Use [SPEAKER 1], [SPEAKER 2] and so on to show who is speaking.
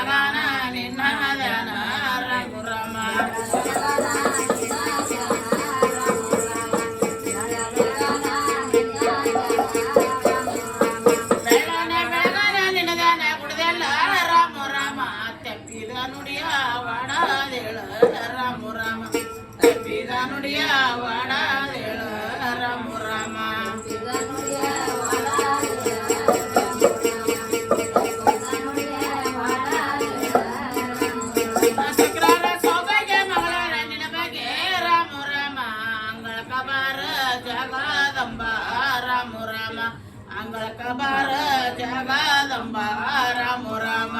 [SPEAKER 1] ಬೆಳಗಾನ ನಿನ್ನ ಧ್ಯಾನ ರಾಮ ರಾಮ ಬೆಳಗಾನ ನಿನ್ನ ಧ್ಯಾನ ಕುಡಿದೆಲ್ಲ ರಾಮ ರಾಮ ತಪ್ಪಿದ ನುಡಿಯ ವಾಡಾದೇಳ ರಾಮ ರಾಮ ತಪ್ಪಿದ ನುಡಿಯ ವಾಡಾದೇಳ ರಾಮ ರಾಮ ಅಂಗಳಕ ಬಾರ ಜಗದಂಬ ರಾಮ ರಾಮ